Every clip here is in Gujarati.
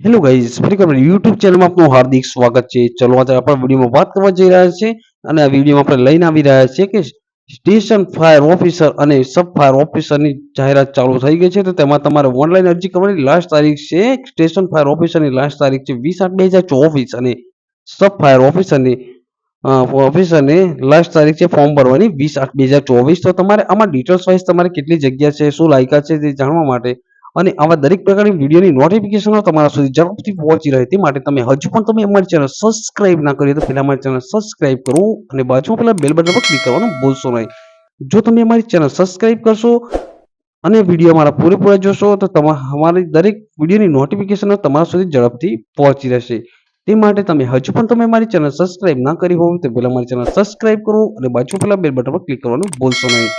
હેલો ગાઈઝ, ફરી એકવાર યુટ્યુબ ચેનલમાં આપનું હાર્દિક સ્વાગત છે. ચલો આજે આપણે વિડીયોમાં વાત કરવા જઈ રહ્યા છીએ અને આ વિડીયોમાં આપણે લઈને આવી રહ્યા છીએ કે સ્ટેશન ફાયર ઓફિસર અને સબ ફાયર ઓફિસરની જાહેરાત ચાલુ થઈ ગઈ છે. તો તેમાં તમારે ઓનલાઈન અરજી કરવાની લાસ્ટ તારીખ છે. સ્ટેશન ફાયર ઓફિસરની લાસ્ટ તારીખ છે 20/8/2024 અને સબ ફાયર ઓફિસરની લાસ્ટ તારીખ છે ફોર્મ ભરવાની 20/8/2024. તો તમારે આમાં ડિટેલ્સ વાઇઝ તમારે કેટલી જગ્યા છે, શું લાયકાત છે તે જાણવા માટે અને આવા દરેક પ્રકારની વિડીયોની નોટિફિકેશનો તમારા સુધી ઝડપથી પહોંચી રહે તે માટે તમે હજુ પણ તમે અમારી ચેનલ સબસ્ક્રાઇબ ના કરી તો પહેલા અમારી ચેનલ સબસ્ક્રાઇબ કરો અને બાજુમાં પેલા બેલ બટન પર ક્લિક કરવાનું ભૂલશો નહીં. જો તમે અમારી ચેનલ સબસ્ક્રાઇબ કરશો અને વિડીયો અમારા પૂરેપૂરા જોશો તો અમારી દરેક વિડીયોની નોટિફિકેશનો તમારા સુધી ઝડપથી પહોંચી રહેશે. તે માટે તમે હજુ પણ તમે મારી ચેનલ સબસ્ક્રાઇબ ના કરી હોય તો પહેલા મારી ચેનલ સબસ્ક્રાઇબ કરો અને બાજુ પેલા બેલ બટન પર ક્લિક કરવાનું ભૂલશો નહીં.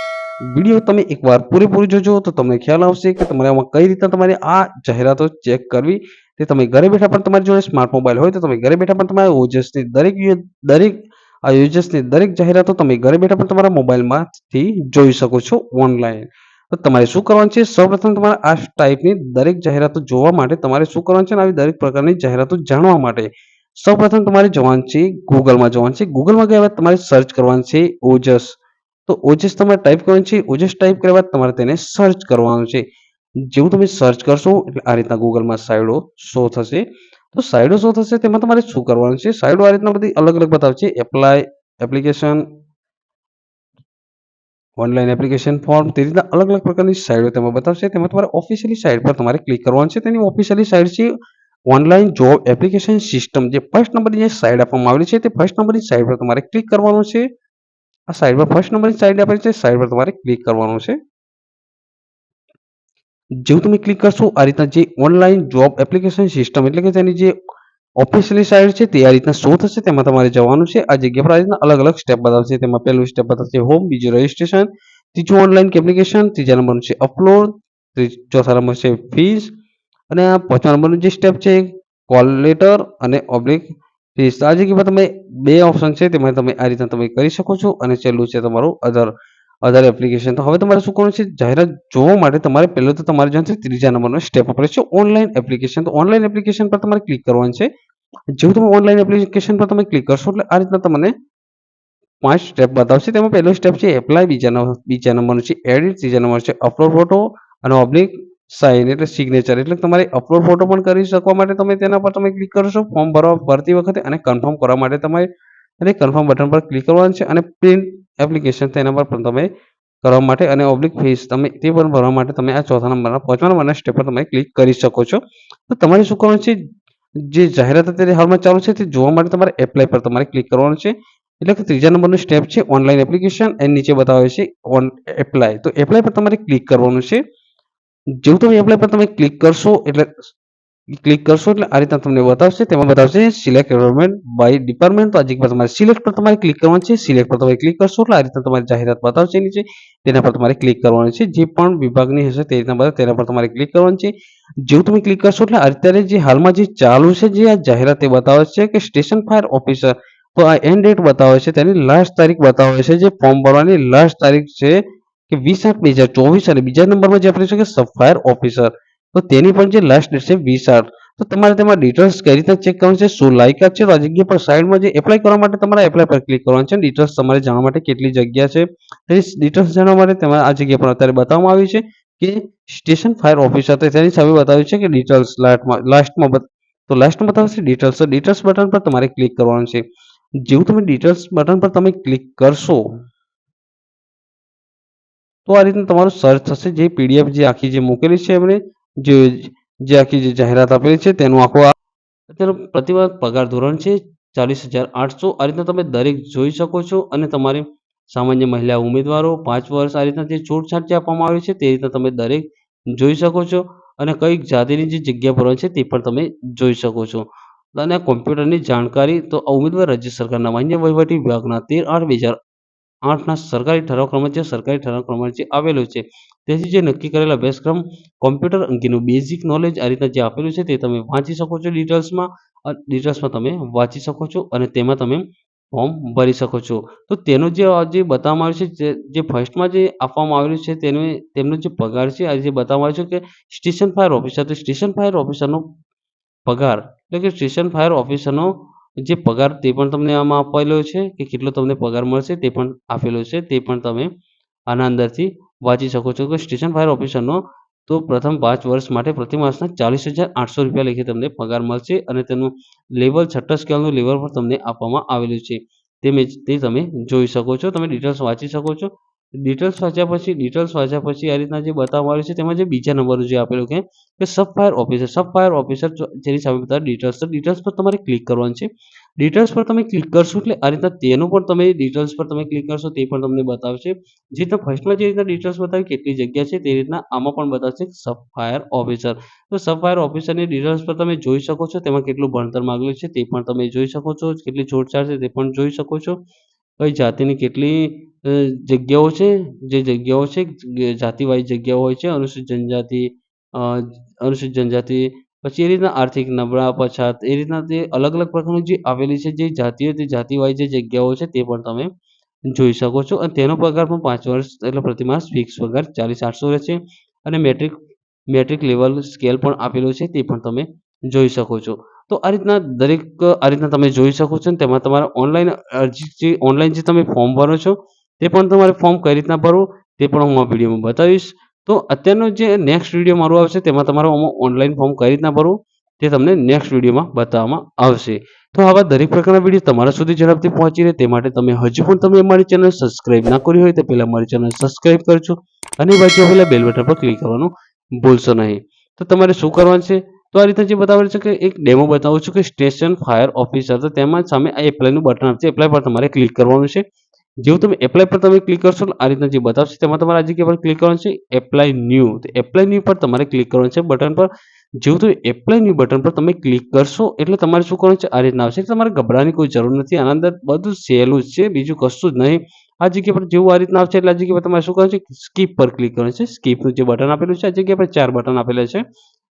વિડીયો તમે એકવાર પૂરેપૂરી જોજો તો તમને ખ્યાલ આવશે કે તમારે આમાં કઈ રીતના તમારે આ જાહેરાતો ચેક કરવી. તે તમે ઘરે બેઠા પણ તમારી જોડે સ્માર્ટ મોબાઈલ હોય તો તમે ઘરે બેઠા પણ તમારા ઓજસની દરેક આ યોજસની દરેક જાહેરાતો તમે ઘરે બેઠા પણ તમારા મોબાઈલમાંથી જોઈ શકો છો ઓનલાઈન. તો તમારે શું કરવાનું છે? સૌપ્રથમ તમારે આ ટાઈપની દરેક જાહેરાતો જોવા માટે તમારે શું કરવાનું છે અને આવી દરેક પ્રકારની જાહેરાતો જાણવા માટે સૌપ્રથમ તમારે જવાનું છે ગૂગલમાં જવાનું છે. ગૂગલમાં ગયા બાદ તમારે સર્ચ કરવાનું છે ઓજસ. તો ઓજસ તમારે ટાઈપ કરવાનું છે. ઓજસ ટાઈપ કર્યા બાદ તમારે તેને સર્ચ કરવાનું છે. જેવું તમે સર્ચ કરશો એટલે આ રીતના ગૂગલમાં સાઇડો શો થશે. તો સાઇડો શો થશે તેમાં તમારે શું કરવાનું છે? સાઇડો આ રીતના બધી અલગ અલગ બતાવશે. Apply application, online application form, તે રીતના અલગ અલગ પ્રકારની સાઇડો તેમાં બતાવશે. તેમાં તમારે ઓફિશિયલી સાઇટ પર તમારે ક્લિક કરવાનું છે. તેની ઓફિશિયલી સાઇટ છે ઓનલાઈન જોબ એપ્લિકેશન સિસ્ટમ. જે ફર્સ્ટ નંબરની જે સાઇટ આપવામાં આવેલી છે તે ફર્સ્ટ નંબરની સાઇટ પર તમારે ક્લિક કરવાનું છે. આ સાઇટ પર ફર્સ્ટ નંબરની સાઇટ આપેલી છે, સાઇટ પર તમારે ક્લિક કરવાનું છે. જેવું તમે ક્લિક કરશો આ રીતના જે ઓનલાઈન જોબ એપ્લિકેશન સિસ્ટમ એટલે કે તેની જે ઓફિશિયલી સાઇટ છે તે આ રીતના શો થશે. તેમાં તમારે જવાનું છે. આ જગ્યા પર આ રીતના અલગ અલગ સ્ટેપ બતાવશે. તેમાં પહેલું સ્ટેપ બતાવશે હોમ, બીજું રજિસ્ટ્રેશન, ત્રીજું ઓનલાઈન એપ્લિકેશન, ત્રીજા નંબરનું છે અપલોડ, ચોથા નંબર છે ફીસ અને આ પાંચમા નંબરનું જે સ્ટેપ છે કોલ લેટર અને ઓબ્લિક ફીસ. આ જગ્યા પર તમે બે ઓપ્શન છે તેમાં તમે આ રીતના તમે કરી શકો છો અને છેલ્લું છે તમારું અધર અધર એપ્લિકેશન. તો હવે તમારે શું કરવાનું છે? જાહેરાત જોવા માટે તમારે પહેલું તો તમારે જવાનું છે ત્રીજા નંબરનો સ્ટેપ આપણે છે ઓનલાઈન એપ્લિકેશન. તો ઓનલાઈન એપ્લિકેશન પર તમારે ક્લિક કરવાનું છે. જેવું તમે ઓનલાઈન એપ્લિકેશન પર તમે ક્લિક કરશો એટલે આ રીતના તમને 5 સ્ટેપ બતાવશે. તેમાં પહેલો સ્ટેપ છે એપ્લાય, બીજા નંબરનું છે એડિટ, ત્રીજા નંબર છે અપલોડ ફોટો અને ઓબ્લિક સાઇન એટલે સિગ્નેચર. એટલે તમારે અપલોડ ફોટો પણ કરી શકવા માટે તમે તેના પર તમે ક્લિક કરશો. ફોર્મ ભરતી વખતે અને કન્ફર્મ કરવા માટે તમારે અને કન્ફર્મ બટન પર ક્લિક કરવાનું છે અને પ્રિન્ટ એપ્લિકેશન તેના પર પણ તમે કરવા માટે અને ઓબ્લિક ફીસ તમે તે પણ ભરવા માટે તમે આ ચોથા નંબરના પાંચમા નંબરના સ્ટેપ પર તમે ક્લિક કરી શકો છો. તો તમારે શું કરવાનું છે? જે જાહેરાત અત્યારે હાલમાં ચાલુ છે તે જોવા માટે તમારે એપ્લાય પર તમારે ક્લિક કરવાનું છે. એટલે કે ત્રીજા નંબરનું સ્ટેપ છે ઓનલાઈન એપ્લિકેશન એની નીચે બતાવે છે ઓન એપ્લાય. તો એપ્લાય પર તમારે ક્લિક કરવાનું છે. જેવું તમે એપ્લાય પર તમે ક્લિક કરશો એટલે આ રીતના તમને બતાવશે. તેમાં બતાવશે સિલેક્ટ ગવર્મેન્ટ બાય ડિપાર્ટમેન્ટ. તો આ જગ્યા પર તમારે સિલેક્ટ પર તમારે ક્લિક કરવાનું છે. સિલેક્ટ પર તમે ક્લિક કરશો એટલે આ રીતના તમારી જાહેરાત બતાવશે નીચે. તેના પર તમારે ક્લિક કરવાનું છે. જે પણ વિભાગની હશે તે રીતના બતાવે તેના પર તમારે ક્લિક કરવાનું છે. જેવું તમે ક્લિક કરશો એટલે અત્યારે જે હાલમાં જે ચાલુ છે જે આ જાહેરાત એ બતાવે છે કે સ્ટેશન ફાયર ઓફિસર. તો આ એન્ડ ડેટ બતાવે છે, તેની લાસ્ટ તારીખ બતાવે છે. જે ફોર્મ ભરવાની લાસ્ટ તારીખ છે કે 20/8/2024 અને બીજા નંબરમાં જે આપણે છે કે સબ ફાયર ઓફિસર. તો તેની પણ જે લાસ્ટ ડેટ છે 20/8. તો તમારે તેમાં ડિટેલ્સ કઈ રીતના ચેક કરવાનું છે, શું લાયકાત છે? તો આ જગ્યા પર સાઈડમાં જે એપ્લાય કરવા માટે તમારે એપ્લાય પર ક્લિક કરવાનું છે. ડિટેલ્સ તમારે જાણવા માટે કેટલી જગ્યા છે તે ડિટેલ્સ જાણવા માટે તમારે આ જગ્યા પર અત્યારે બતાવવામાં આવ્યું છે કે સ્ટેશન ફાયર ઓફિસર. તો તેની સામે બતાવ્યું છે કે ડિટેલ્સ લાસ્ટમાં બતાવશે ડિટેલ્સ. તો ડિટેલ્સ બટન પર તમારે ક્લિક કરવાનું છે. જેવું તમે ડિટેલ્સ બટન પર તમે ક્લિક કરશો તો આ રીતનું તમારું સર્ચ થશે. જે પીડીએફ જે આખી જે મૂકેલી છે એમણે જે જે આખી જે જાહેરાત આપેલી છે તેનું આખું અત્યારે પ્રતિવાર પગાર ધોરણ છે 40,800. આ રીતના તમે દરેક જોઈ શકો છો અને તમારે સામાન્ય મહિલા ઉમેદવારો 5 વર્ષ આ રીતના જે છૂટછાટ જે આપવામાં આવી છે તે રીતના તમે દરેક જોઈ શકો છો અને કઈ જાતિની જે જગ્યા ભરવાની છે તે પણ તમે જોઈ શકો છો. અને કોમ્પ્યુટરની જાણકારી તો આ ઉમેદવાર રાજ્ય સરકારના માન્ય વહીવટી વિભાગના 13/8/2008ના સરકારી ઠરાવ ક્રમાંક જે સરકારી ઠરાવ ક્રમાંક જે આવેલો છે તેથી જે નક્કી કરેલા અભ્યાસક્રમ કોમ્પ્યુટર અંગેનું બેઝિક નોલેજ આ રીતના જે આપેલું છે તે તમે વાંચી શકો છો. ડિટેલ્સમાં તમે વાંચી શકો છો અને તેમાં તમે ફોર્મ ભરી શકો છો. તો તેનું જે બતાવવામાં આવ્યું છે જે ફર્સ્ટમાં જે આપવામાં આવેલું છે તેમનો જે પગાર છે આ જે બતાવવામાં આવ્યું છે કે સ્ટેશન ફાયર ઓફિસર. તો સ્ટેશન ફાયર ઓફિસરનો પગાર એટલે કે સ્ટેશન ફાયર ઓફિસરનો જે પગાર તે પણ તમને આમાં આપેલો છે કે કેટલો તમને પગાર મળશે તે પણ આપેલો છે. તે પણ તમે આના અંદરથી વાંચી શકો છો કે સ્ટેશન ફાયર ઓફિસરનો તો પ્રથમ 5 વર્ષ માટે પ્રતિ માસના ₹40,800 લેખે તમને પગાર મળશે અને તેનું લેવલ 6 સ્કેલનું લેવલ પણ તમને આપવામાં આવેલું છે. તે તમે જોઈ શકો છો. તમે ડિટેલ્સ વાંચી શકો છો. ડિટેલ્સ વાંચ્યા પછી આ રીતના જે બતાવવામાં આવ્યું છે તેમાં જે બીજા નંબરનું જે આપેલું કે સબ ફાયર ઓફિસર જેની સામે બતાવે ડિટેલ્સ. તો ડિટેલ્સ પર તમારે ક્લિક કરવાનું છે. ડિટેલ્સ પર તમે ક્લિક કરશો એટલે આ રીતના તેનું પણ તમે ડિટેલ્સ પર તમે ક્લિક કરશો તે પણ તમને બતાવશે. જે રીતના ફર્સ્ટમાં જે રીતના ડિટેલ્સ બતાવી કેટલી જગ્યા છે તે રીતના આમાં પણ બતાવશે સબ ફાયર ઓફિસર. તો સબ ફાયર ઓફિસરની ડિટેલ્સ પર તમે જોઈ શકો છો. તેમાં કેટલું ભણતર માંગેલું છે તે પણ તમે જોઈ શકો છો. કેટલી છૂટછાટ છે તે પણ જોઈ શકો છો. કઈ જાતિની કેટલી જગ્યાઓ છે. જે જગ્યાઓ છે જાતિ વાઇઝ જગ્યાઓ હોય છે. અ, અનુસૂચિત જનજાતિ પછી એ રીતના આર્થિક નબળા, પછાત એ રીતના તે અલગ-અલગ પ્રકારની જે આવેલી છે જે જાતિઓ તે જાતિ વાઇઝ જે જગ્યાઓ છે તે પણ તમે જોઈ શકો છો અને તેનો પગાર પણ 5 વર્ષ એટલે પ્રતિ માસ ફિક્સ પગાર 40,800 રહેશે અને મેટ્રિક લેવલ સ્કેલ પણ આપેલો છે તે પણ તમે જોઈ શકો છો. તો આ રીતના આ રીતના તમે જોઈ શકો છો અને તેમાં તમારા ઓનલાઈન જે તમે ફોર્મ ભરો છો તે પણ તમારે ફોર્મ કઈ રીતના ભરવું તે પણ હું આ વિડીયોમાં બતાવીશ. તો અત્યારનો જે નેક્સ્ટ વિડીયો મારો આવશે તેમાં તમારે આમાં ઓનલાઈન ફોર્મ કઈ રીતના ભરવું તે તમને નેક્સ્ટ વિડીયોમાં બતાવવામાં આવશે. તો આવા દરેક પ્રકારના વિડીયો તમારા સુધી ઝડપથી પહોંચી રહે તે માટે તમે હજુ પણ તમે અમારી ચેનલ સબસ્ક્રાઇબ ના કરી હોય તો પહેલા અમારી ચેનલ સબસ્ક્રાઇબ કરજો અને બાજુ આપેલા બેલ બટન પર ક્લિક કરવાનું ભૂલશો નહીં. તો તમારે શું કરવાનું છે? તો આ રીતે જે બતાવેલ છે કે એક ડેમો બતાવું છું કે સ્ટેશન ફાયર ઓફિસર તો તેમાં સામે આ એપ્લાયનું બટન આપશે. એપ્લાય પર તમારે ક્લિક કરવાનું છે. જેવું તમે એપ્લાય પર તમે ક્લિક કરશો આ રીતના જે બતાવશે તેમાં તમારે આ જગ્યા પર ક્લિક કરવાનું છે એપ્લાય ન્યૂ. તો એપ્લાય ન્યૂ પર તમારે ક્લિક કરવાનું છે બટન પર. જેવું તમે એપ્લાય ન્યૂ બટન પર તમે ક્લિક કરશો એટલે તમારે શું કરવાનું છે આ રીતના આવશે. તમારે ગભરાવાની કોઈ જરૂર નથી. આના અંદર બધું સહેલું જ છે. બીજું કશું જ નહીં. આ જગ્યા પર જેવું આ રીતના આવશે એટલે આ જગ્યા પર તમારે શું કરવાનું છે સ્કીપ પર ક્લિક કરવાનું છે. સ્કીપનું જે બટન આપેલું છે આ જગ્યા પર 4 બટન આપેલા છે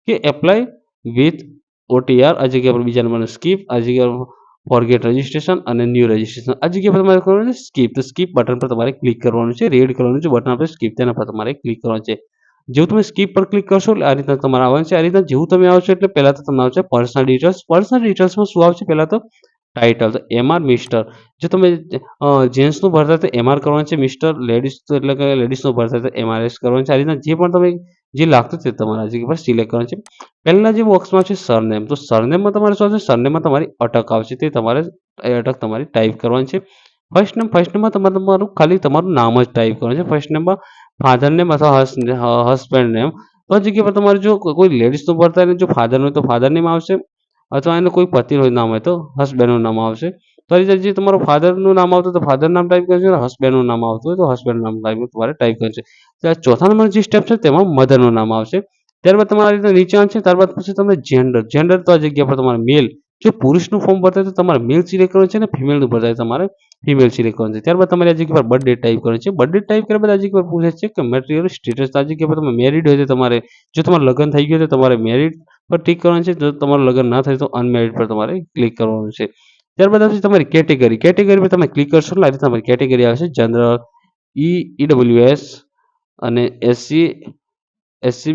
કે એપ્લાય વિથ OTR આ જગ્યા પર બીજા નંબરનું સ્કીપ આ જગ્યા પર ફોરગેટ રજિસ્ટ્રેશન અને ન્યૂ રજિસ્ટ્રેશન આ જગ્યા પર તમારે કરવાનું છે સ્કીપ. તો સ્કીપ બટન પર તમારે ક્લિક કરવાનું છે. રેડ કલરનું જે બટન આપણે સ્કીપ તેના પર તમારે ક્લિક કરવાનું છે. જેવું તમે સ્કીપ પર ક્લિક કરશો એટલે આ રીતના તમારે આવવાનું છે. આ રીતના જેવું તમે આવશો એટલે પહેલા તો તમને આવશે પર્સનલ ડિટેલ્સ. પર્સનલ ડિટેલ્સમાં શું આવશે પહેલા તો ટાઇટલ તો MR મિસ્ટર. જો તમે જેન્ટ્સનું ભરતા હોય તો MR કરવાનું છે. મિસ્ટર લેડીઝ એટલે કે લેડીઝનું ભરતા હોય તો MRS કરવાનું છે. આ રીતના જે પણ તમે જે લાગતું તે તમારે આ જગ્યા પર સિલેક્ટ કરવાનું છે. પહેલા જે બોક્સમાં છે સરનેમ. તો સરનેમમાં તમારે શું આવશે સરનેમમાં તમારી અટક આવશે તે તમારે એ અટક તમારી ટાઈપ કરવાની છે. ફર્સ્ટ નેમમાં તમારું ખાલી તમારું નામ જ ટાઈપ કરવાનું છે. ફર્સ્ટ નેમમાં ફાધર નેમ અથવા હસબેન્ડ નેમ. તો આ જગ્યા પર તમારે જો કોઈ લેડીઝનું ભરતા હોય ને જો ફાધર હોય તો ફાધર નેમ આવશે અથવા એનું કોઈ પતિનું નામ હોય તો હસબેન્ડનું નામ આવશે. તો આ રીતે જે તમારું ફાધરનું નામ આવતું હોય તો ફાધર નામ ટાઈપ કરજો અને હસબેન્ડનું નામ આવતું હોય તો હસબેન્ડ નામ તમારે ટાઈપ કરવાનું છે. ચોથા નંબરનો જે સ્ટેપ છે તેમાં મધરનું નામ આવશે. ત્યારબાદ તમારે આ રીતે નીચે આવશે. ત્યારબાદ પછી તમે જેન્ડર તો આ જગ્યા પર તમારે મેલ. જો પુરુષનું ફોર્મ ભરતા હોય તો તમારે મેલ સિલેક્ટ કરવાનું છે અને ફિમેલનું ભરતા હોય તમારે ફિમેલ સિલેક્ટ કરવાનું છે. ત્યારબાદ તમારે આ જગ્યા પર બર્થ ડેટ ટાઈપ કરવાનું છે. બર્થ ડેટ ટાઈપ કર્યા બાદ આ જગ્યા પર પૂછે છે કે મટીરિયલ સ્ટેટસ. આ જગ્યા પર તમે મેરિડ હોય તો તમારે જો તમારું લગ્ન થઈ ગયું તો તમારે મેરિડ પર ટિક કરવાનું છે. જો તમારું લગ્ન ના થાય તો અનમેરિડ પર તમારે ક્લિક કરવાનું છે. ત્યારબાદ આવશે તમારી કેટેગરી. કેટેગરી પર તમે ક્લિક કરશો એટલે આ રીતે તમારી કેટેગરી આવશે જનરલ, EWS અને SC,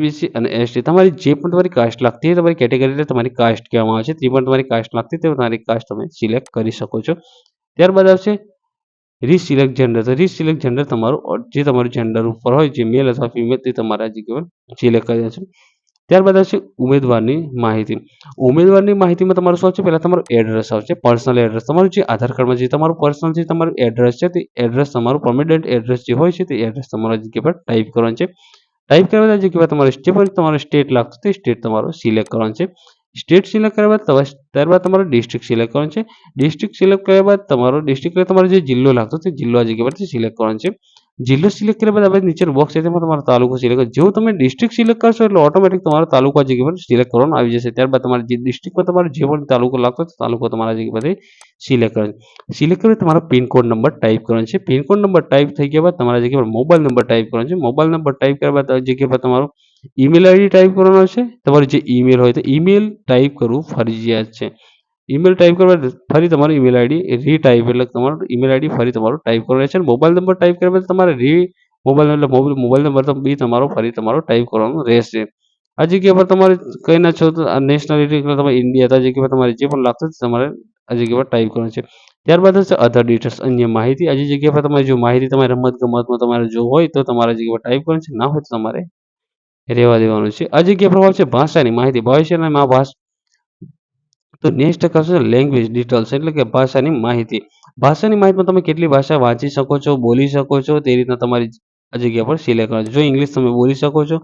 BC અને ST. તમારી જે પણ તમારી કાસ્ટ લાગતી હોય તમારી કેટેગરી એટલે તમારી કાસ્ટ કહેવામાં આવે છે. જે પણ તમારી કાસ્ટ લાગતી હોય તમારી કાસ્ટ તમે સિલેક્ટ કરી શકો છો. ત્યારબાદ આવશે રીસિલેક્ટ જેન્ડર. તો રીસિલેક્ટ જેન્ડર જે તમારું જેન્ડર ઉપર હોય જે મેલ અથવા ફિમેલ તે તમારે આ જગ્યા પર સિલેક્ટ કરી દેશે. ત્યારબાદ આવશે ઉમેદવારની માહિતી. ઉમેદવારની માહિતીમાં તમારું શું આવશે પહેલાં તમારું એડ્રેસ આવશે. પર્સનલ એડ્રેસ તમારું જે આધાર કાર્ડમાં જે તમારું પર્સનલ જે તમારું એડ્રેસ છે તે એડ્રેસ તમારું પરમેનન્ટ એડ્રેસ જે હોય છે તે એડ્રેસ તમારા જગ્યા પર ટાઈપ કરવાનું છે. ટાઈપ કર્યા બાદ આ જગ્યા પર તમારે સ્ટેટ લાગતું તે સ્ટેટ તમારું સિલેક્ટ કરવાનું છે. સ્ટેટ સિલેક્ટ કર્યા બાદ ત્યારબાદ તમારે ડિસ્ટ્રિક્ટ સિલેક્ટ કરવાનું છે. ડિસ્ટ્રિક્ટ સિલેક્ટ કર્યા બાદ ડિસ્ટ્રિક્ટ એટલે તમારો જે જિલ્લો લાગતો તે જિલ્લો આ જગ્યા પરથી સિલેક્ટ કરવાનો છે. જિલ્લો સિલેક્ટ કર્યા બાદ આપણે નીચેનું બોક્સ છે તેમાં તમારો તાલુકો સિલેક્ટ કરો. જેવું તમે ડિસ્ટ્રિક્ટ સિલેક્ટ કરશો એટલે ઓટોમેટિક તમારો તાલુકો આ જગ્યા પર સિલેક્ટ કરવાનો આવી જશે. ત્યારબાદ તમારે જે ડિસ્ટ્રિક્ટમાં તમારે જે પણ તાલુકો લાગતો હોય તાલુકો તમારા જગ્યા પરથી સિલેક્ટ કરવાનો. સિલેક્ટ કરી તમારો પિનકોડ નંબર ટાઈપ કરવાનો છે. પિનકોડ નંબર ટાઈપ થઈ ગયા બાદ તમારા જગ્યા પર મોબાઈલ નંબર ટાઈપ કરવાનો છે. મોબાઈલ નંબર ટાઈપ કર્યા બાદ આ જગ્યા પર તમારો ઈમેલ આઈડી ટાઈપ કરવાનો છે. તમારું જે ઈમેલ હોય તો ઈમેલ ટાઈપ કરવું ફરજિયાત છે. ઈમેલ ટાઈપ કરવા ફરી તમારું ઈમેલ આઈડી રીટાઈપ એટલે તમારું ઈમેલ આઈડી ફરી તમારું ટાઈપ કરવાનું છે. મોબાઈલ નંબર ટાઈપ કર્યા બાદ તમારે મોબાઈલ નંબર બી તમારો ફરી તમારો ટાઈપ કરવાનો રહેશે. આ જગ્યા પર તમારે કઈના છો તો નેશનાલિટી એટલે તમારે ઇન્ડિયા તો આ જગ્યા પર તમારે જે પણ લાગતું હોય તમારે આ જગ્યા પર ટાઈપ કરવાનું છે. ત્યારબાદ હશે અધર ડિટેલ્સ અન્ય માહિતી. આ જગ્યા પર તમારે જો માહિતી તમારે રમત-ગમતમાં તમારે જો હોય તો તમારે આ જગ્યા પર ટાઈપ કરવાનું છે. ના હોય તો તમારે રહેવા દેવાનું છે. આ જગ્યા પર આવશે ભાષાની માહિતી. ભવિષ્યના તો નેક્સ્ટ કરશે લેંગ્વેજ ડિટેલ્સ એટલે કે ભાષાની માહિતી. ભાષાની માહિતીમાં તમે કેટલી ભાષા વાંચી શકો છો, બોલી શકો છો તે રીતના તમારી આ જગ્યા પર સિલેક્ટ કરવાની છે. જો ઇંગ્લિશ તમે બોલી શકો છો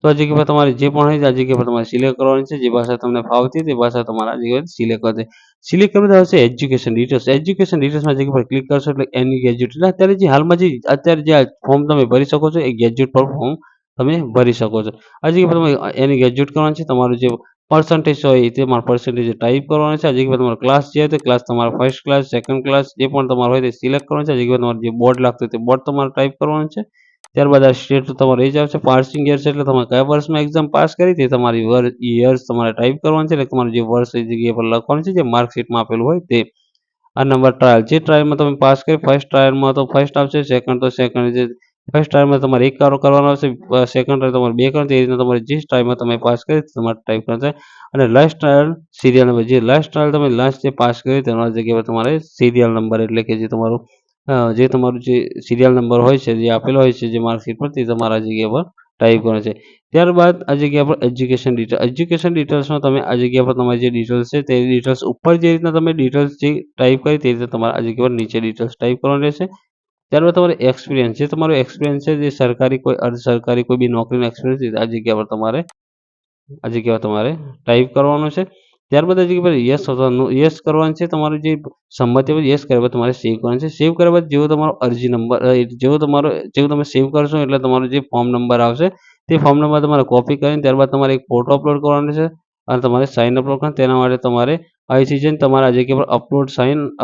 તો આ જગ્યા પર તમારે જે પણ હોય તે આ જગ્યા પર તમારે સિલેક્ટ કરવાની છે. જે ભાષા તમને ફાવતી તે ભાષા તમારે આ જગ્યા પર સિલેક્ટ કરવાની છે. સિલેક્ટ કર્યા આવશે એજ્યુકેશન ડિટેલ્સ. એજ્યુકેશન ડિટેલ્સમાં જગ્યા પર ક્લિક કરશો એટલે એની ગ્રેજ્યુએટ એટલે અત્યારે જે હાલમાં જે અત્યારે જે આ ફોર્મ તમે ભરી શકો છો એ ગ્રેજ્યુએટ પર ફોર્મ તમે ભરી શકો છો. આ જગ્યા પર તમે એની ગ્રેજ્યુએટ કરવાનું છે. તમારું જે પર્સન્ટેજ હોય તે તમારા પર્સન્ટેજ ટાઈપ કરવાનો છે. આ જગ્યા પર તમારો ક્લાસ જે હોય તે ક્લાસ તમારો ફર્સ્ટ ક્લાસ, સેકન્ડ ક્લાસ જે પણ તમારો હોય તે સિલેક્ટ કરવાનો છે. આ જગ્યા પર તમારે જે બોર્ડ લાગતું હોય તે બોર્ડ તમારે ટાઈપ કરવાનું છે. ત્યારબાદ આ સ્ટેટ તમારે એ જ આવશે. પાસિંગ યર્સ એટલે તમે કયા વર્ષમાં એક્ઝામ પાસ કરી તે તમારી યર્સ તમારે ટાઈપ કરવાનું છે. એટલે તમારું જે વર્ષ એ જગ્યા પર લખવાનું છે. જે માર્કશીટમાં આપેલું હોય તે. આ નંબર ટ્રાયલ જે ટ્રાયલમાં તમે પાસ કરી ફર્સ્ટ ટ્રાયલમાં તો ફર્સ્ટ આવશે, સેકન્ડ તો સેકન્ડ જે ફર્સ્ટ ટ્રાયલમાં તમારે એક કરવાનો આવશે, સેકન્ડ ટ્રાયલ તમારે 2 કરવાનો. એ રીતના તમારે જે ટ્રાયલમાં તમે પાસ કરી તમારે ટાઈપ કરવાનું છે. અને લાસ્ટ ટ્રાયલ સીરિયલ નંબર જે લાસ્ટ ટ્રાયલ તમે લાસ્ટ જે પાસ કરી તેના જગ્યા પર તમારે સીરિયલ નંબર એટલે કે જે તમારું જે સીરિયલ નંબર હોય છે જે આપેલો હોય છે જે માર્કશીટ પર તે તમારા જગ્યા પર ટાઈપ કરવાનો છે. ત્યારબાદ આ જગ્યા પર એજ્યુકેશન ડિટેલ એજ્યુકેશન ડિટેલ્સમાં તમે આ જગ્યા પર તમારી જે ડિટેલ્સ છે તે ડિટેલ્સ ઉપર જે રીતના તમે ડિટેલ્સ જે ટાઈપ કરી તે રીતે તમારે આ જગ્યા પર નીચે ડિટેલ્સ ટાઈપ કરવાની રહેશે. ત્યારબાદ તમારે એક્સપિરિયન્સ જે તમારો એક્સપિરિયન્સ છે જે સરકારી કોઈ અર્ધ સરકારી કોઈ બી નોકરીનો એક્સપિરિયન્સ આ જગ્યા પર તમારે ટાઈપ કરવાનો છે. ત્યારબાદ આ જગ્યા પર યસ અથવા નો યસ કરવાનું છે. તમારું જે સંમતિ હોય યસ કર્યા બાદ તમારે સેવ કરવાનું છે. સેવ કર્યા બાદ જેવો તમારો અરજી નંબર જેવું તમે સેવ કરશો એટલે તમારો જે ફોર્મ નંબર આવશે તે ફોર્મ નંબર તમારે કોપી કરીને ત્યારબાદ તમારે એક ફોટો અપલોડ કરવાનો છે અને તમારે સાઇન અપલોડ કરવાનું. તેના માટે તમારે અહીંથી જઈને તમારે આ જગ્યા પર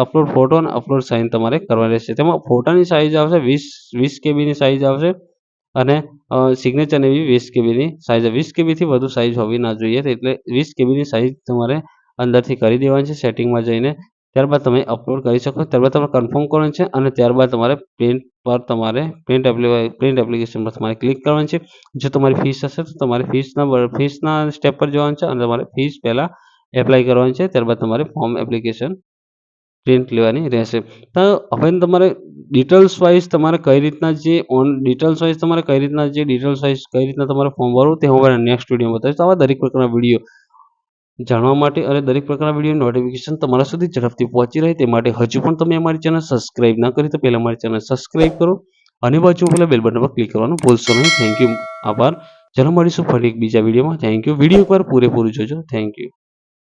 અપલોડ ફોટો અને અપલોડ સાઇન તમારે કરવાની રહેશે. તેમાં ફોટાની સાઈઝ આવશે 20 કેબીની સાઈઝ આવશે અને સિગ્નેચરની બી 20 કેબીની સાઈઝ 20 કેબીથી વધુ સાઈઝ હોવી ના જોઈએ. એટલે 20 કેબીની સાઈઝ તમારે અંદરથી કરી દેવાની છે સેટિંગમાં જઈને. ત્યારબાદ તમે અપલોડ કરી શકો. ત્યારબાદ તમારે કન્ફર્મ કરવાનું છે અને ત્યારબાદ તમારે પ્રિન્ટ એપ્લિકેશન પર તમારે ક્લિક કરવાનું છે. જો તમારી ફીસ હશે તો તમારે ફીસના સ્ટેપ પર જવાનું છે અને તમારે ફીસ પહેલાં એપ્લાય કરવાની છે. ત્યારબાદ તમારે ફોર્મ એપ્લિકેશન પ્રિન્ટ લેવાની રહેશે. તો હવે તમારે ડિટેલ્સ વાઇઝ તમારે કઈ રીતના કઈ રીતના તમારે ફોર્મ ભરવું તે હું નેક્સ્ટ વિડીયોમાં બતાવીશ. તો આવા દરેક પ્રકારના વિડીયો જાણવા માટે અને દરેક પ્રકારના વિડીયો નોટિફિકેશન તમારા સુધી ઝડપથી પહોંચી રહે તે માટે હજુ પણ તમે અમારી ચેનલ સબસ્ક્રાઇબ ના કરી તો પહેલા અમારી ચેનલ સબસ્ક્રાઇબ કરો અને બાજુમાં પેલા બેલ બટન પર ક્લિક કરવાનું ભૂલશો નહીં. Thank you. આભાર. ચાલો મળીશું ફરી એક બીજા વિડીયોમાં. Thank you. વિડીયો એકવાર પૂરેપૂરું જોજો. Thank you.